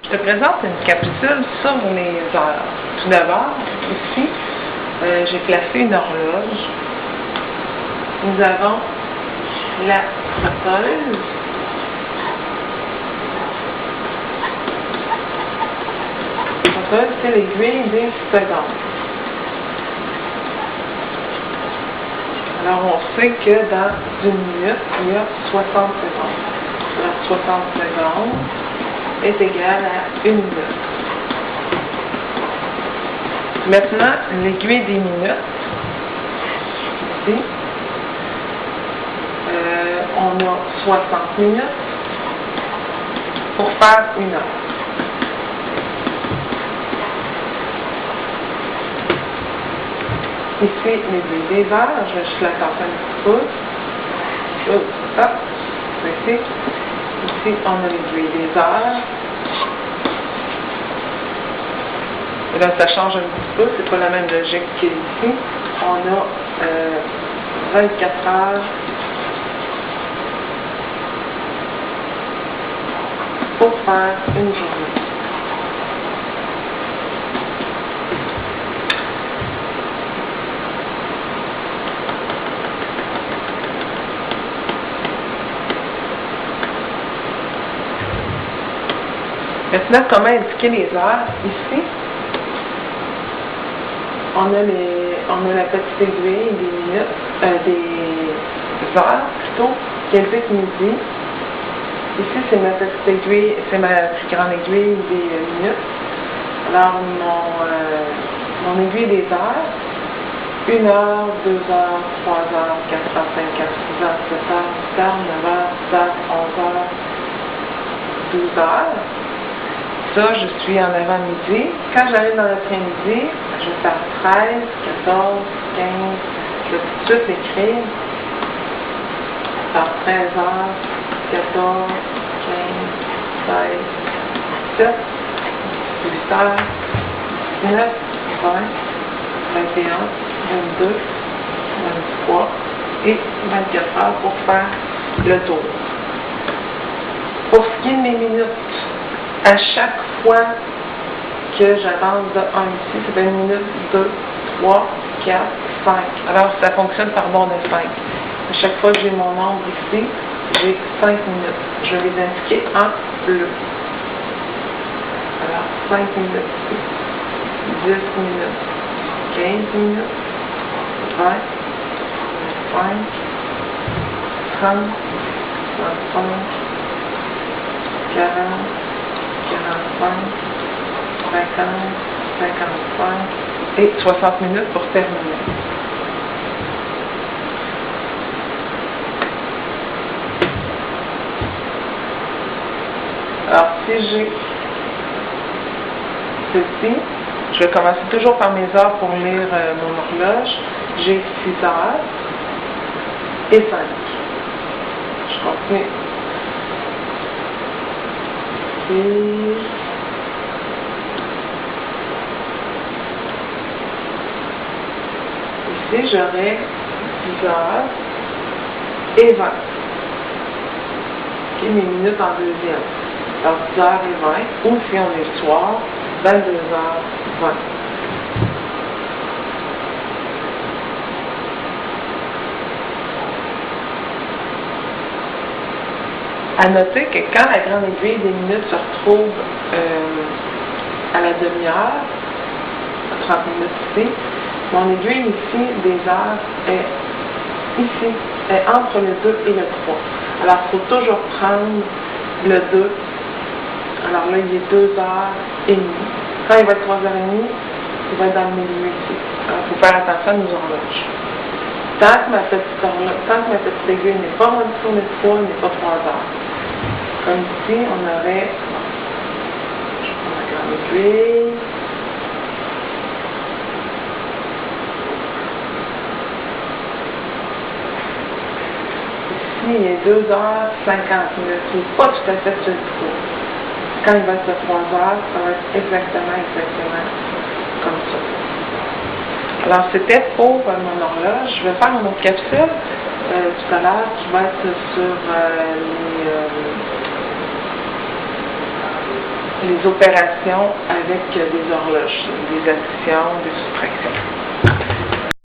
Je te présente une capsule sur les heures. Tout d'abord, ici, j'ai placé une horloge. Nous avons la trotteuse. La trotteuse, c'est l'aiguille des secondes. Alors, on sait que dans une minute, il y a 60 secondes. Alors, 60 secondes est égal à 1 minute. Maintenant, l'aiguille des minutes. Ici, on a 60 minutes pour faire 1 heure. Ici, l'aiguille des heures, je vais juste la tasser un petit peu. Hop, ici. Ici, on a l'aiguille des heures. Et là, ça change un petit peu, c'est pas la même logique qu'ici. On a 24 heures pour faire une journée. Maintenant, comment indiquer les heures? Ici, on a la petite aiguille des minutes, des heures plutôt, qui indique midi. Ici, c'est ma petite aiguille, c'est ma plus grande aiguille des minutes. Alors, mon aiguille des heures, 1 heure, 2 heures, 3 heures, 4 heures, 5 heures, 6 heures, 7 heures, 8 heures, 9 heures, 10 heures, 11 heures, 12 heures. Ça, je suis en avant-midi. Quand j'arrive dans l'après-midi, je vais faire 13, 14, 15. Je vais tout de suite l'écrire. Par 13 heures, 14, 15, 16, 17, 18 heures, 19, 20, 21, 22, 23 et 24 heures pour faire le tour. Pour ce qui est de mes minutes, à chaque fois que j'avance de 1 ici, ça fait 1 minute, 2, 3, 4, 5. Alors, ça fonctionne par bond de 5. À chaque fois que j'ai mon nombre ici, j'ai 5 minutes. Je vais les indiquer en bleu. Alors, 5 minutes ici, 10 minutes, 15 minutes, 20, 25, 30, 35, 40, 45, 50, 55 et 60 minutes pour terminer. Alors, si j'ai ceci, je vais commencer toujours par mes heures pour lire mon horloge. J'ai 6 heures et 5. Je continue. Ici, j'aurai 10 heures et 20. Okay, mes minutes en deuxième. Alors 10 heures et 20, ou si on est le soir, 22 heures 20. À noter que quand la grande aiguille des minutes se retrouve à la demi-heure, à 30 minutes ici, mon aiguille ici des heures est ici, est entre le 2 et le 3. Alors, il faut toujours prendre le 2. Alors là, il est 2h30. Quand il va être 3h30, il va être dans le milieu ici. Alors, il faut faire attention à nos horloges. Tant que ma petite aiguille n'est pas rendue sur le 3, il n'est pas 3 heures. Comme ici, on aurait, je prends la grande aiguille. Ici, il est 2h50. Il n'est pas tout à fait sur le 3. Quand il va être 3 heures, ça va être exactement comme ça. Alors, c'était pour mon horloge. Je vais faire une autre capsule tout à l'heure qui va être sur les opérations avec des horloges, des additions, des soustractions.